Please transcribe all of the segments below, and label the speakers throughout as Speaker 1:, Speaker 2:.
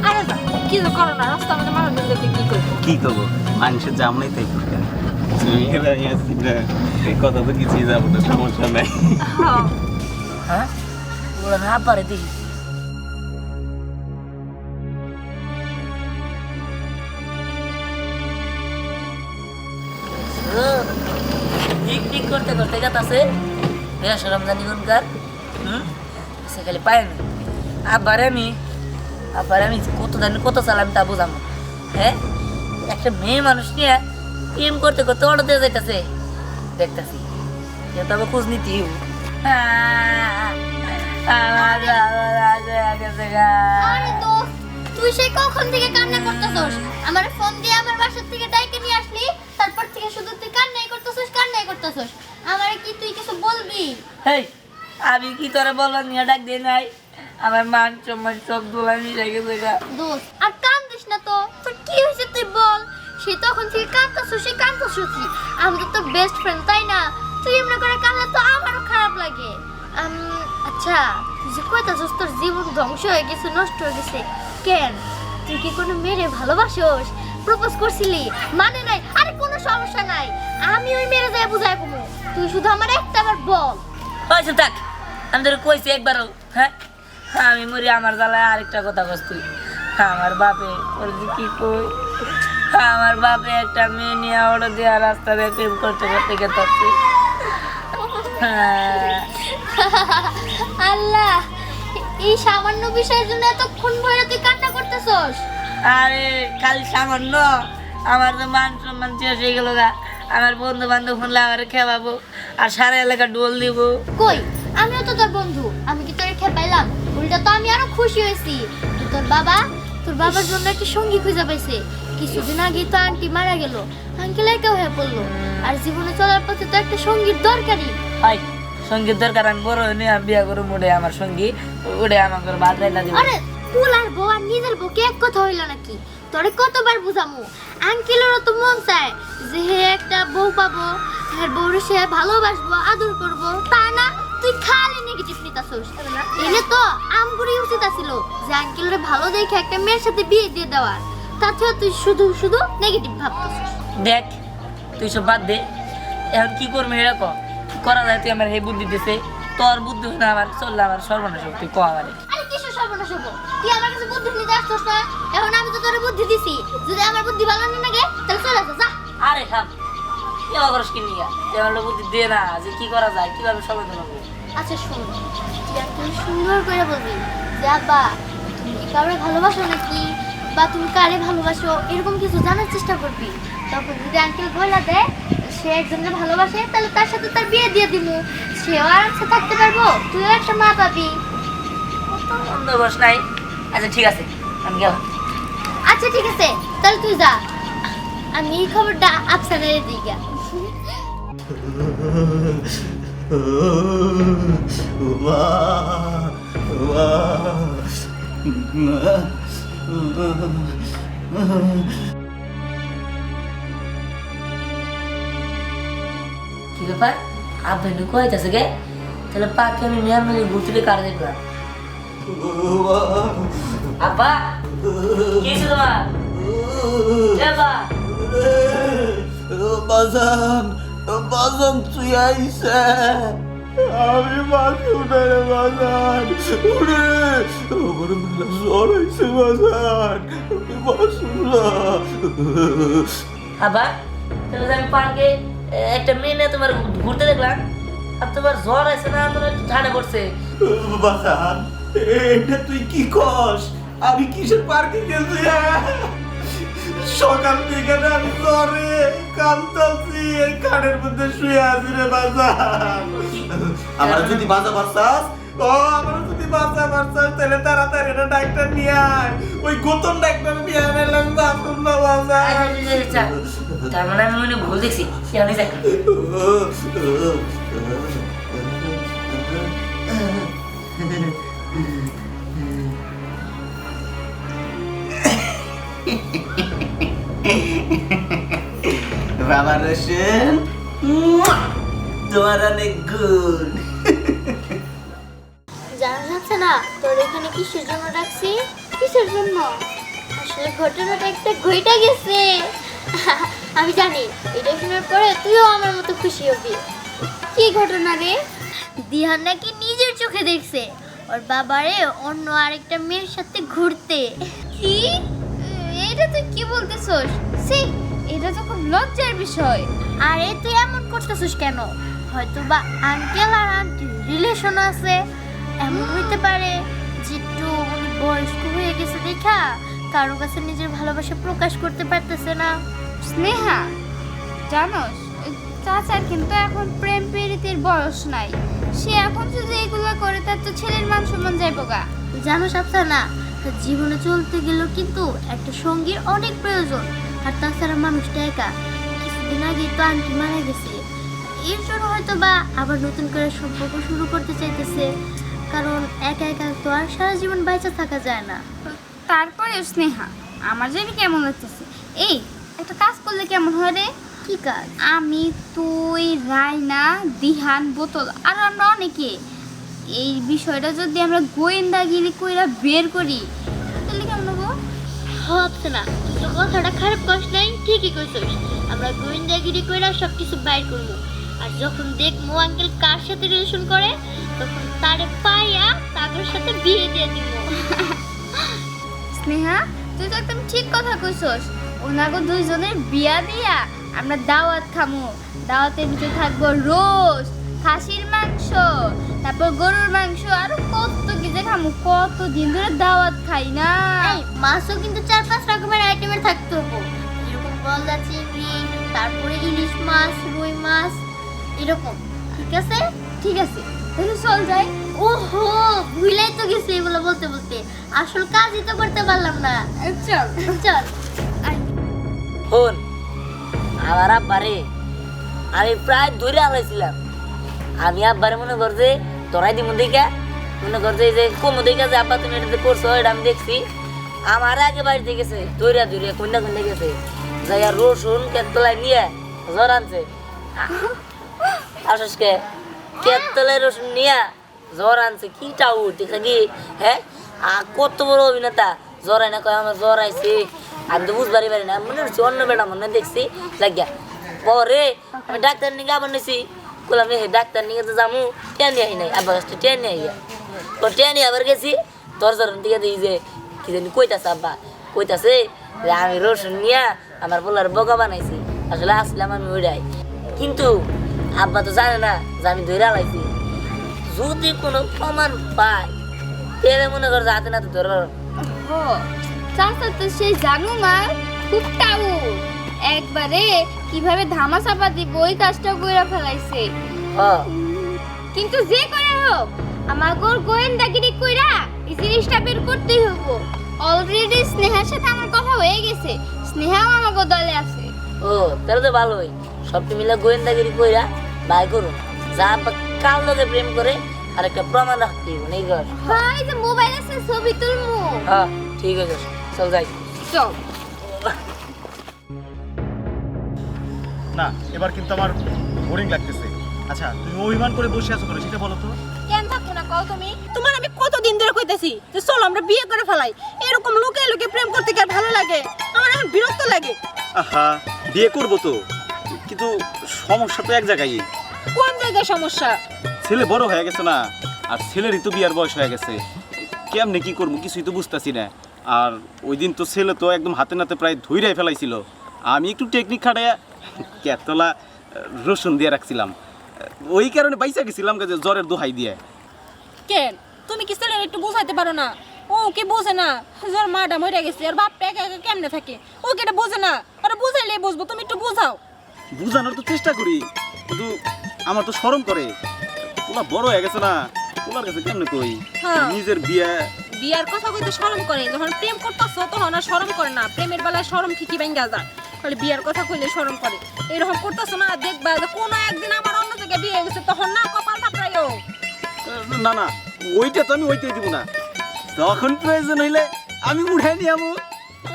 Speaker 1: আরে যা কি যে করো না রাস্তা আমাদের মানুষ দেখে কি করবো
Speaker 2: কি করবো মানুষের জাম নেই তাই কথা তো কিছুই যাবো না সমস্যা নাই
Speaker 3: হ্যাঁ ওরা না পারে দেখি পিকনিক করতে করতে গেতাছে বেশ রমজানি গুনকার সে খালি পায় না আবার আমি কত জানি কত চালাম তা বুঝাম হ্যাঁ একটা মেয়ে মানুষ নিয়ে প্রেম করতে করতে অর্ডার দিয়ে যাইতেছে দেখতেছি তবে খোঁজ নিতে
Speaker 4: আরে দোস্ত তুই সেই কখন থেকে কান্না করতেছস আমার ফোন দিয়ে আমার বাসা থেকে ডাইকে নিয়ে আসলি তারপর থেকে শুধু তুই কান্নাই করতেছস আমারে কি তুই কিছু বলবি
Speaker 3: হেই আমি কি তোরে বললাম নিয়ে ডাক দিয়ে নাই আমার মান সম্মান সব দোলা মিশে গেছে গা
Speaker 4: দোস্ত আর কান্দিস না তো তোর কি হয়েছে তুই বল সে তখন থেকে কান্দতেছস আমি তো তোর বেস্ট ফ্রেন্ড তাই না তুই এমনি করে কাঁদলে তো আমারও খারাপ লাগে আচ্ছা তুই যে কইতাছস তোর জীবন ধ্বংস হয়ে গেছে নষ্ট হয়ে গেছে কেন তুই কি কোনো মেয়েরে ভালোবাসোস প্রপোজ করছিলি মানে নাই আরে কোনো সমস্যা নাই আমি ওই মেরে যায় বুঝাই কমু তুই শুধু আমার একটাবার বল
Speaker 3: হয়েছে থাক আমি তোর কইছি একবারও হ্যাঁ আমি মরি আমার জ্বালায় আরেকটা কথা কস তুই আমার বাপে ওর যে কি কই আমার বাপে একটা মেয়ে নিয়ে অর্ডার দেওয়া রাস্তা দিয়ে প্রেম করতে করতে গেছে
Speaker 4: আল্লাহ এই সামান্য বিষয়ের জন্য এতক্ষণ ধরে তুই কান্না করতেছস
Speaker 3: আরে খালি সামান্য আমার তো মান সম্মান শেষ হয়ে গেল গা আমার বন্ধু বান্ধব শুনলে আমার খেপাবো আর সারা এলাকা ডোল দিব
Speaker 4: কই আমিও তো তোর বন্ধু আমি কি তোরে খেপাইলাম উল্টা তো আমি আরো খুশি হয়েছি তোর বাবার জন্য একটা সঙ্গী খুঁজে পাইছে কিছুদিন আগে তো আন্টি মারা গেল আঙ্কেল একা হয়ে পড়লো আর জীবনে চলার পথে তো একটা সঙ্গীর দরকারি
Speaker 3: হাই সঙ্গীত দরকার আমি বড় হইনি আমি বিয়া করে মুড়ে আমার সঙ্গী উড়ে আমাকে বাদ রাইলা দিব
Speaker 4: আরে তুল আর বউ আর নিজের বউকে এক কথা হইল নাকি তোরে কতবার বুঝামু আঙ্কেলেরও তো মন চায় যে হে একটা বউ পাবো আর বউরে সে ভালোবাসবো আদর করবো তা না তুই খালি নেগেটিভ নিতাছস এনে তো আমগুড়ি উচিত আছিল যে আঙ্কেলরে ভালো দেখে একটা মেয়ের সাথে বিয়ে দিয়ে দেওয়ার তাতেও তুই শুধু শুধু নেগেটিভ ভাবতেছস
Speaker 3: দেখ তুই সব বাদ দে এখন কি করবি এটা ক করা যায় তুই আমার এই বুদ্ধি দিছে তোর বুদ্ধি না আমার চললে আমার সর্বনাশ তুই ক আমারে
Speaker 4: আরে কিসের সর্বনাশ হবো তুই আমার কাছে বুদ্ধি নিতে আসছস না এখন আমি তো তোরে বুদ্ধি দিছি যদি আমার বুদ্ধি ভালো না লাগে তাহলে চলে যা
Speaker 3: আরে থাম কি অগরস কি নিয়া যে আমার বুদ্ধি দে না যে কি করা যায় কিভাবে সমাধান হবে
Speaker 4: আচ্ছা শোন তুই একদম সুন্দর করে বলবি যে আব্বা তুমি কি কাউরে ভালোবাসো নাকি বা তুমি কারে ভালোবাসো এরকম কিছু জানার চেষ্টা করবি তখন যদি আঙ্কেল বলা দেয় সে একজনকে ভালোবাসে তাহলে তার সাথে তার বিয়ে দিয়ে দিমু সেও আরামসে থাকতে পারবো তুইও একটা মা পাবি
Speaker 3: বন্দোবস্ত নাই আচ্ছা ঠিক আছে আমি গেলাম
Speaker 4: আচ্ছা ঠিক আছে তাহলে তুই যা আমি এই খবরটা আফসানের দিই গা
Speaker 3: কি ব্যাপার আপনি কইতাছে গে তাহলে পাকে আমি নিয়ে আমি ঘুরতে কার দেখলাম আব্বা কি ছিল
Speaker 2: বাজান তুই আইসে আমি বাসু রে বাজান উড়ে আমার জ্বর আইসে বাজান বাসু না
Speaker 3: আব্বা তাহলে আমি পার্কে একটা মেয়ে নিয়ে তোমার ঘুরতে দেখলাম আর তোমার জ্বর আছে না তোমার একটু ঠান্ডা পড়ছে
Speaker 2: বাজান এটা তুই কি কস আমি কিসের পার্কে গেছি সকাল থেকে আমি জ্বরে কাঁদতাছি এই খাটের মধ্যে শুয়ে আছি রে বাজান আমার যদি বাজা বাচ্চাস তাহলে তাড়াতাড়ি এটা ডাক্তার নিয়ে আয় ওই গৌতম ডাক্তার নিয়ে আনলাম বাথরুম না বাজা
Speaker 3: তার মানে আমি মনে ভুল দেখছি আমি যাই
Speaker 2: বাবা রোশন তোমার অনেক গুণ
Speaker 4: জানা যাচ্ছে না তোর এখানে কিসের জন্য ডাকছি? কিসের জন্য? আসলে ঘটনাটা একটা ঘইটা গেছে। আমি জানি এটা শোনার পরে তুইও আমার মতো খুশি হবি। কি ঘটনা রে? দিহান নাকি নিজের চোখে দেখছে ওর বাবারে অন্য আরেকটা মেয়ের সাথে ঘুরতে। কি? এটা তুই কি বলতেছস? সি, এটা তো খুব লজ্জার বিষয়। আরে তুই এমন করতেছস কেন? হয়তো বা আঙ্কেল আর আন্টি রিলেশন আছে, এমন হইতে পারে যে একটু বয়স্ক হয়ে গেছে দেখা কারো কাছে নিজের ভালোবাসা প্রকাশ করতে পারতেছে না।
Speaker 1: স্নেহা, জানোস চাচার কিন্তু এখন প্রেম প্রীতির বয়স নাই। সে এখন যদি এগুলো করে তার তো ছেলের মান সম্মান যাইবো গা।
Speaker 4: জানোস আফসানা, জীবনে চলতে গেলেও কিন্তু একটা সঙ্গীর অনেক প্রয়োজন। আর তাছাড়া মানুষটা একা, কিছুদিন আগে তো আন্টি মারা গেছে, এর জন্য হয়তো বা আবার নতুন করে সম্পর্ক শুরু করতে চাইতেছে। কারণ একা একা তো আর সারা জীবন বাইচা থাকা যায় না।
Speaker 1: তারপরে স্নেহা, আমার জানি কেমন লাগতেছে। এই একটা কাজ করলে কেমন হয় রে?
Speaker 4: কি কাজ?
Speaker 1: আমি, তুই, রায়না, দিহান, বোতল আর আমরা অনেকে এই বিষয়টা যদি আমরা গোয়েন্দাগিরি কইরা বের করি তাহলে কেমন হবো?
Speaker 4: ভাবছে না তো কথাটা খারাপ কস নাই, ঠিকই কইছস। আমরা গোয়েন্দাগিরি কইরা সবকিছু বাইর করবো। আর যখন দেখবো আঙ্কেল কার সাথে রিলেশন করে তখন তারে পাইয়া তাদের সাথে বিয়ে দিয়ে দিব।
Speaker 1: স্নেহা, তুই তো একদম ঠিক কথা কইছস। ওনাগো দুইজনের বিয়া দিয়া আমরা দাওয়াত খামু। দাওয়াতের ভিতরে থাকবো রোস্ট, খাসির মাংস, তারপর গরুর মাংস, আর কত কি যে খামু। কত দিন ধরে দাওয়াত খাই না।
Speaker 4: এই মাছও কিন্তু 4-5 রকমের আইটেমের থাকতে হবে, যেরকম গলদা চিংড়ি, তারপরে ইলিশ মাছ, রুই মাছ, এরকম। ঠিক আছে?
Speaker 1: ঠিক আছে, তাহলে চল যাই।
Speaker 4: ওহো, ভুলাই তো গেছি এগুলো বলতে বলতে, আসল কাজই তো করতে পারলাম না।
Speaker 1: চল
Speaker 4: চল।
Speaker 3: ফোন আমার আব্বারে আমি প্রায় ধরে আলাইছিলাম। আমি আব্বারে মনে কর যে তোরাই দিব দেখা, মনে কর যে কমো দেখা যে আব্বা তুমি এটা করছো, এটা আমি দেখছি। আমার আগে বাড়িতে গেছে ধৈরা ধরে কন্যা কন্যা গেছে, যাই আর রসুন কেতলায় নিয়ে জ্বর আনছে। আসসকে কেতলায় রসুন নিয়ে জ্বর আনছে, কি টাউ দেখা কি? হ্যাঁ, কত বড় অভিনেতা জ্বর আয় না, কয় আমার জ্বর আইছে। আমি তো বুঝবারই পারি না, মনে হচ্ছে অন্য বেড়া মনে দেখছি লাগিয়া। পরে আমি ডাক্তার নিয়ে আবার নিছি, বললাম হে ডাক্তার নিয়ে তো যাবো, টেন নিয়ে আহি নাই। আবার কাছে টেন নিয়ে আইয়া তো টেন নিয়ে আবার গেছি। তোর জ্বর দিকে দেখি যে কি জানি কইতাছে, আব্বা কইতাছে যে আমি রসুন নিয়ে আমার বলার বোকা বানাইছি। আসলে আসলাম আমি ওইটাই, কিন্তু আব্বা তো জানে না যে আমি ধরে আলাইছি। যদি কোনো প্রমাণ পায় তাহলে মনে কর যে হাতে নাতে ধরে।
Speaker 1: ও চাচা তো সেই জানু মার খুব টাউ, একবারে কিভাবে ধামা চাপা দিব ওই কাজটা কইরা ফেলাইছে।
Speaker 3: হ্যাঁ,
Speaker 1: কিন্তু যে করে হোক আমার গোয়েন্দাগিরি কইরা এই জিনিসটা বের করতেই হবো। অলরেডি স্নেহার সাথে আমার কথা হয়ে গেছে, স্নেহাও আমাকে দলে আছে।
Speaker 3: ও তাহলে তো ভালোই, সবটি মিলে গোয়েন্দাগিরি কইরা বাই করুন। যা আব্বা কাল লোকে প্রেম করে আর একটা প্রমাণ রাখতে হইব নেই ঘর।
Speaker 1: ভাই যে মোবাইল আছে ছবি তুলমু।
Speaker 3: হ্যাঁ ঠিক আছে, চল যাই।
Speaker 1: চল।
Speaker 5: না, এবার কিন্তু আমার বোরিং লাগতেছে। আচ্ছা, তুমি অভিমান করে বসে আছো করে সেটা বলো তো।
Speaker 1: কেন থাকবো না কও তুমি?
Speaker 6: তোমার আমি কতদিন ধরে কইতেছি যে চলো আমরা বিয়ে করে ফেলাই। এরকম লুকিয়ে লুকিয়ে প্রেম করতে কি আর ভালো লাগে? আমার এখন বিরক্ত লাগে।
Speaker 5: আহা, বিয়ে করবো তো, কিন্তু সমস্যা তো এক জায়গায়।
Speaker 6: কোন জায়গায় সমস্যা?
Speaker 5: ছেলে বড় হয়ে গেছে না, আর ছেলেরই তো বিয়ার বয়স হয়ে গেছে। কেমনে কি করবো কিছুই তো বুঝতেছি না। আর ওই দিন তো ছেলে তো একদম হাতে নাতে প্রায় ধইরাই ফেলাইছিল। আমি একটু টেকনিক খাটাইয়া কেতলা রসুন দিয়ে রাখছিলাম, ওই কারণে বাইসা গেছিলাম জ্বরের দোহাই দিয়ে।
Speaker 6: কেন তুমি কি ছেলের একটু বুঝাইতে পারো না? ও কি বোঝে না? যার মাটা মরে গেছে আর বাপটা একা একা কেমনে থাকে, ও কি এটা বোঝে না? আর বুঝাইলে বুঝবো, তুমি একটু বুঝাও।
Speaker 5: বুঝানোর তো চেষ্টা করি, কিন্তু আমার তো শরম করে। ওলা বড় হয়ে গেছে না, ওলার কাছে কেমনে কই
Speaker 6: হ্যাঁ।
Speaker 5: নিজের
Speaker 6: বিয়ার কথা কইতে শরম করে, যখন প্রেম করতেছো তখন আর শরম করে না। প্রেমের বেলায় শরম ঠিকই ভেঙ্গা যায়, খালি বিয়ার কথা কইলে শরম করে। এরকম করতেছো না, দেখবা যে কোনো একদিন আমার অন্য জায়গায় বিয়ে গেছে তখন না কপাল থাপড়াইও।
Speaker 5: না না, ওইটা তো আমি ওইটাই দিব না। তখন প্রয়োজন হইলে আমি উঠাই নিয়ে আমু।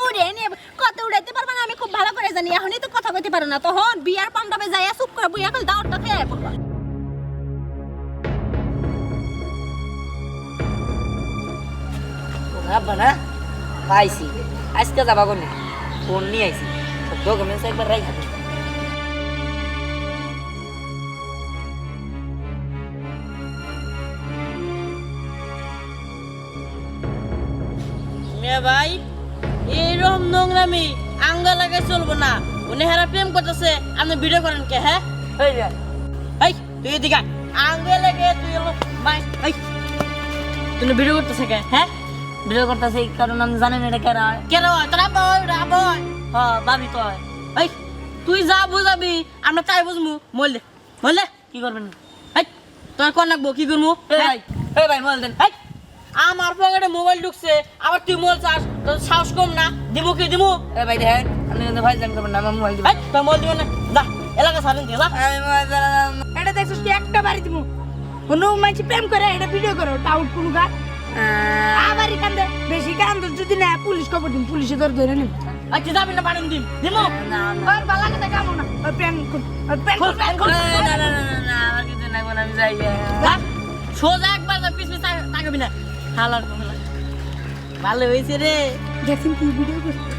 Speaker 6: উড়ে নিয়ে কত উড়াইতে পারবা না আমি খুব ভালো করে জানি। এখনই তো কথা কইতে পারো না, তখন বিয়ার পান্ডবে যাইয়া চুপ করে বুইয়া খালি দাওয়াতটা খেয়ে পড়বা।
Speaker 3: আব্বা না পাইছি আজকে যাবা কোনে ফোন নিয়ে আইছি ডকুমেন্টস একবার রাইখা দিই
Speaker 7: মেয়ে ভাই এইরকম নোংরামি আঙ্গা লাগে চলবো না উনি হেরা প্রেম করতেছে আপনি ভিডিও করেন কে হ্যাঁ
Speaker 3: হয়ে যায়
Speaker 7: এই তুই এদিকে আঙ্গে লাগে তুই হলো মাই এই তুই ভিডিও করতেছে কে হ্যাঁ
Speaker 3: ভিডিও করতেছে কারণ আমি জানেন এটা কেরা হয়
Speaker 7: কেন তোরা বয় বয়
Speaker 3: হ্যাঁ ভাবি তো হয়
Speaker 7: এই তুই যা বুঝাবি আমরা তাই বুঝমু মরলে মরলে
Speaker 3: কি করবেন
Speaker 7: এই তোর কোন লাগবো কি করবো
Speaker 3: এই ভাই মোবাইল দেন
Speaker 7: এই আমার পকেটে মোবাইল ঢুকছে আবার তুই মোবাইল চাস তোর সাহস কম না দিবো কি দিবো
Speaker 3: এই ভাই দেখেন আপনি কিন্তু ভাই জান করবেন না আমার মোবাইল দিবেন
Speaker 7: এই তোর মোবাইল দিবো না যা এলাকা সারেন দিয়ে যা
Speaker 3: আমি মোবাইল চালালাম এটা দেখছিস তুই একটা বাড়ি দিব কোনো মাইছি প্রেম করে এটা ভিডিও করো টাউট কোনো গা আবারই কান্দে বেশি কান্দ যদি না পুলিশ খবর দিন পুলিশে ধরে নিন
Speaker 7: আচ্ছা যাবি না পারেন দিন দিমু
Speaker 3: না
Speaker 6: ওই বালা কথা কামো না ওই প্রেম কর
Speaker 3: না না না না আমার কিছু না কোন আমি যাই
Speaker 7: যা সোজা একবার যা পিছ পিছ তাকাবি না হালার ভালো হয়েছে রে
Speaker 6: দেখছেন কি ভিডিও করছে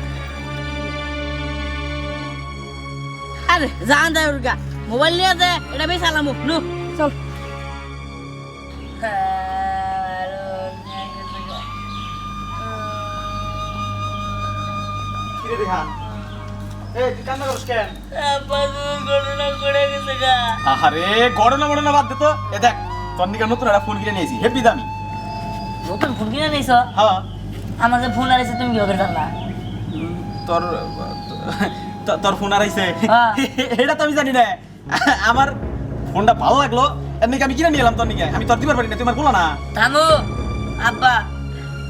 Speaker 7: আরে জান দে উর্গা মোবাইল নিয়ে দে এটা বেশ আলামু নু
Speaker 6: চল
Speaker 5: কিরে রেহান এই তুই কান্না করছিস কেন
Speaker 3: ঘটনা করে গেছে গা
Speaker 5: আরে গড়না মড়না বাদ দে তো এ দেখ তোর নিকে নতুন একটা ফোন কিনে নিয়েছি হেভি দামি
Speaker 3: নতুন ফোন কিনে নিয়েছ
Speaker 5: হ্যাঁ
Speaker 3: আমার যে ফোন আইছে তুমি কি করে জানলা
Speaker 5: তোর তোর ফোন আর আইছে
Speaker 3: হ্যাঁ।
Speaker 5: এটা তো আমি জানি না আমার ফোনটা ভালো লাগলো এমনি আমি কিনে নিয়ে এলাম তোর নিকে আমি তোর দিবার পারি না তোমার বলো না
Speaker 3: থামো আব্বা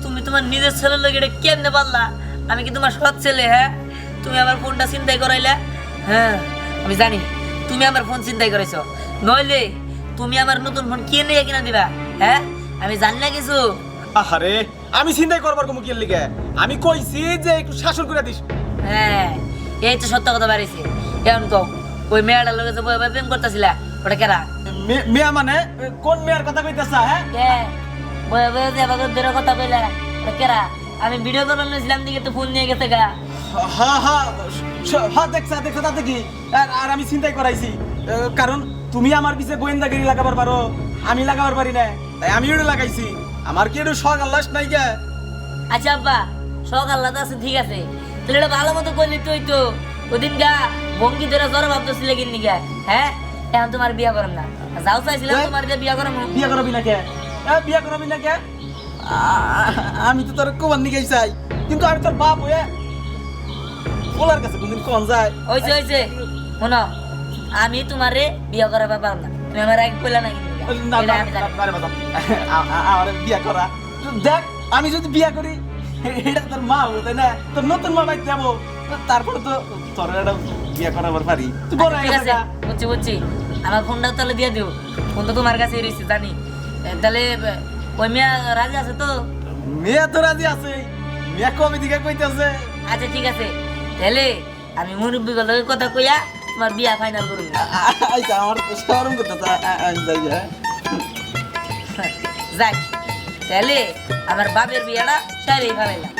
Speaker 3: তুমি তোমার নিজের ছেলের লোক এটা কেমনে পারলা আমি কি তোমার সৎ ছেলে হ্যাঁ তুমি আমার ফোনটা চিন্তাই করাইলে হ্যাঁ আমি জানি তুমি আমার ফোন চিন্তাই করেছো নইলে তুমি আমার নতুন ফোন কিনে কিনা দিবা হ্যাঁ আমি জানি না কিছু
Speaker 5: আরে আমি চিন্তাই করবার কোনো কি লিগে আমি কইছি যে একটু শাসন করে দিস
Speaker 3: হ্যাঁ এই তো সত্য কথা বাড়িছে এখন কও ওই মেয়েটার লোকে যে বই প্রেম করতেছিলা ওটা কেরা
Speaker 5: মেয়া মানে কোন মেয়ের কথা কইতেছ হ্যাঁ
Speaker 3: কে বই বই যে আবার দূরের কথা কইলা ওটা কেরা আমি ভিডিও করবার নিয়েছিলাম দিকে তো ফোন নিয়ে গেছে গা
Speaker 5: হ্যাঁ হ্যাঁ হ্যাঁ দেখছা তাতে কি আর আমি চিন্তাই করাইছি কারণ তুমি আমার পিছে গোয়েন্দাগিরি লাগাবার পারো আমি লাগাবার পারি না তাই আমি ওটা লাগাইছি আমার কি একটু শখ আল্লাহ নাই গে
Speaker 3: আচ্ছা আব্বা শখ আল্লাহ আছে ঠিক আছে তাহলে এটা ভালো মতো করলি তুই তো ওদিন গা ভঙ্গি ধরে জ্বর ভাবতেছিলে কিনি গা হ্যাঁ এখন তোমার বিয়া করেন না যাও চাইছিলাম তোমার যে বিয়া করাম
Speaker 5: বিয়া করবি না কে বিয়া করবি না কে আমি তো তোর কোবার নিকেই চাই কিন্তু আমি তোর বাপ হয়ে বলার কাছে কোনদিন কোন যায়
Speaker 3: হয়েছে হয়েছে শোনো আমি তোমারে বিয়া করা পারলাম না তুমি আমার আগে কইলা না কিনি
Speaker 5: না
Speaker 3: এটা
Speaker 5: না
Speaker 3: আমি জানি
Speaker 5: আমার বিয়া করা দেখ আমি যদি বিয়া করি এটা তোর মা হবে তাই না তোর নতুন মা বাইতে যাবো তারপরে তো তোর একটা বিয়া করাবার পারি তুই বড়
Speaker 3: ঠিক আছে বুঝছি বুঝছি আমার ফোনটা তাহলে দিয়ে দিও ফোন তো তোমার কাছে রয়েছে জানি তাহলে ওই মেয়ে রাজি আছে তো
Speaker 5: মেয়ে তো রাজি আছে মেয়ে কবে দিকে কইতেছে
Speaker 3: আচ্ছা ঠিক আছে তাহলে আমি মুরব্বী গুলোকে কথা কইয়া তোমার বিয়া ফাইনাল করুন
Speaker 5: আচ্ছা আমার তো শরম করতেছে আমি যাই হ্যাঁ
Speaker 3: যাই তাহলে আমার বাপের বিয়াটা সারেই ফেলাইলাম